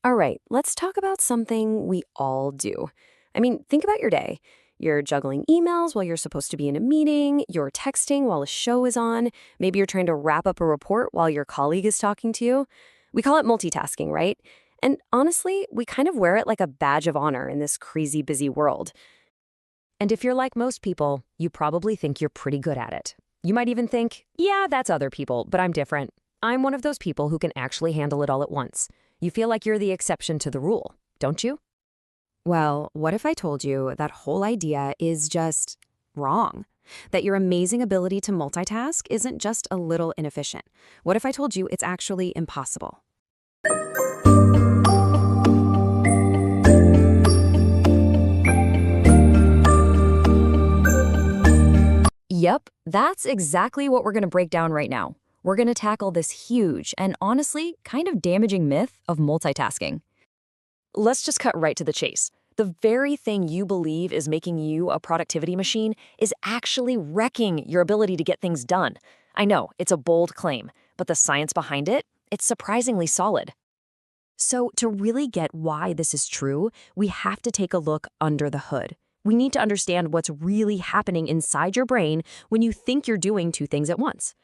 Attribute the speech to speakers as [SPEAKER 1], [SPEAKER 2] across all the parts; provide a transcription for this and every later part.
[SPEAKER 1] All right, let's talk about something we all do. I mean, think about your day. You're juggling emails while you're supposed to be in a meeting, you're texting while a show is on, maybe you're trying to wrap up a report while your colleague is talking to you. We call it multitasking, right? And honestly, we kind of wear it like a badge of honor in this crazy busy world.
[SPEAKER 2] And if you're like most people, you probably think you're pretty good at it. You might even think, yeah, that's other people, but I'm different. I'm one of those people who can actually handle it all at once. You feel like you're the exception to the rule, don't you?
[SPEAKER 1] Well, what if I told you that whole idea is just wrong? That your amazing ability to multitask isn't just a little inefficient? What if I told you it's actually impossible?
[SPEAKER 2] Yep, that's exactly what we're going to break down right now. We're going to tackle this huge and honestly kind of damaging myth of multitasking. Let's just cut right to the chase. The very thing you believe is making you a productivity machine is actually wrecking your ability to get things done. I know, it's a bold claim, but the science behind it, it's surprisingly solid. So to really get why this is true, we have to take a look under the hood. We need to understand what's really happening inside your brain when you think you're doing two things at once.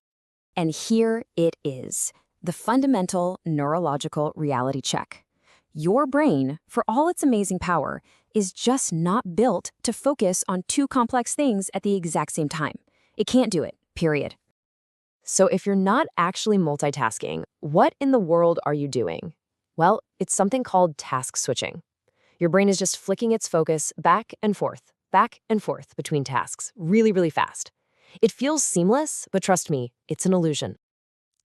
[SPEAKER 1] And here it is, the fundamental neurological reality check. Your brain, for all its amazing power, is just not built to focus on two complex things at the exact same time. It can't do it, period.
[SPEAKER 2] So if you're not actually multitasking, what in the world are you doing? Well, it's something called task switching. Your brain is just flicking its focus back and forth between tasks, really, really fast. It feels seamless, but trust me, it's an illusion.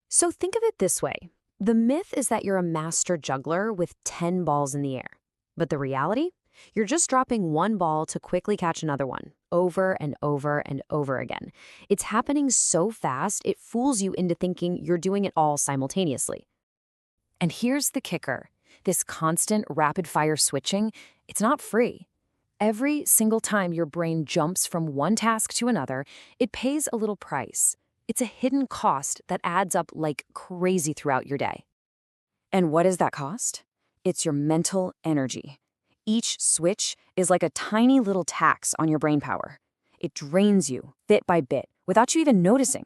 [SPEAKER 1] So think of it this way. The myth is that you're a master juggler with 10 balls in the air. But the reality? You're just dropping one ball to quickly catch another one, over and over and over again. It's happening so fast, it fools you into thinking you're doing it all simultaneously. And here's the kicker. This constant rapid-fire switching, it's not free. Every single time your brain jumps from one task to another, it pays a little price. It's a hidden cost that adds up like crazy throughout your day. And what is that cost? It's your mental energy. Each switch is like a tiny little tax on your brain power. It drains you bit by bit without you even noticing.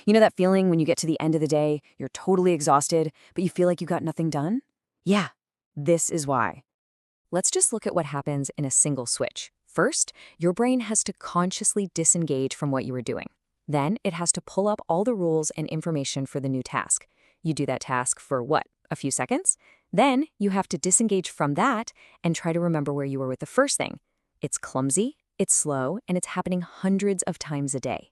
[SPEAKER 1] You know that feeling when you get to the end of the day, you're totally exhausted, but you feel like you got nothing done? Yeah, this is why. Let's just look at what happens in a single switch. First, your brain has to consciously disengage from what you were doing. Then it has to pull up all the rules and information for the new task. You do that task for what? A few seconds? Then you have to disengage from that and try to remember where you were with the first thing. It's clumsy, it's slow, and it's happening hundreds of times a day.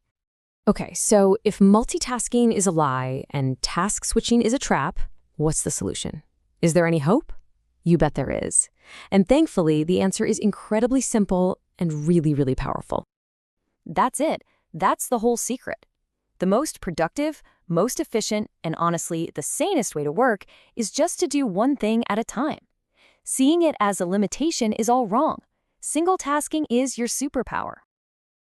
[SPEAKER 1] Okay, so if multitasking is a lie and task switching is a trap, what's the solution? Is there any hope? You bet there is. And thankfully, the answer is incredibly simple and really, really powerful. That's it. That's the whole secret. The most productive, most efficient, and honestly, the sanest way to work is just to do one thing at a time. Seeing it as a limitation is all wrong. Single tasking is your superpower.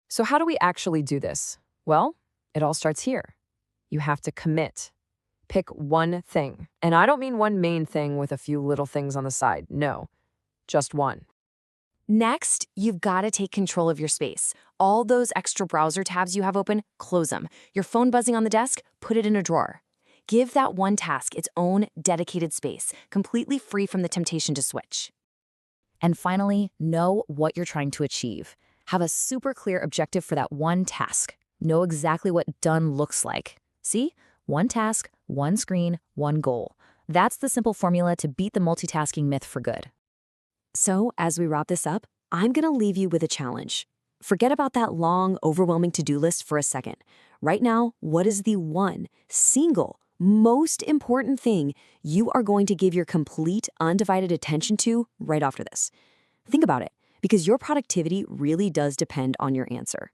[SPEAKER 2] So how do we actually do this? Well, it all starts here. You have to commit. Pick one thing. And I don't mean one main thing with a few little things on the side. No, just one.
[SPEAKER 1] Next, you've got to take control of your space. All those extra browser tabs you have open, close them. Your phone buzzing on the desk, put it in a drawer. Give that one task its own dedicated space, completely free from the temptation to switch. And finally, know what you're trying to achieve. Have a super clear objective for that one task. Know exactly what done looks like. See? One task, one screen, one goal. That's the simple formula to beat the multitasking myth for good. So, as we wrap this up, I'm going to leave you with a challenge. Forget about that long, overwhelming to-do list for a second. Right now, what is the one, single, most important thing you are going to give your complete, undivided attention to right after this? Think about it, because your productivity really does depend on your answer.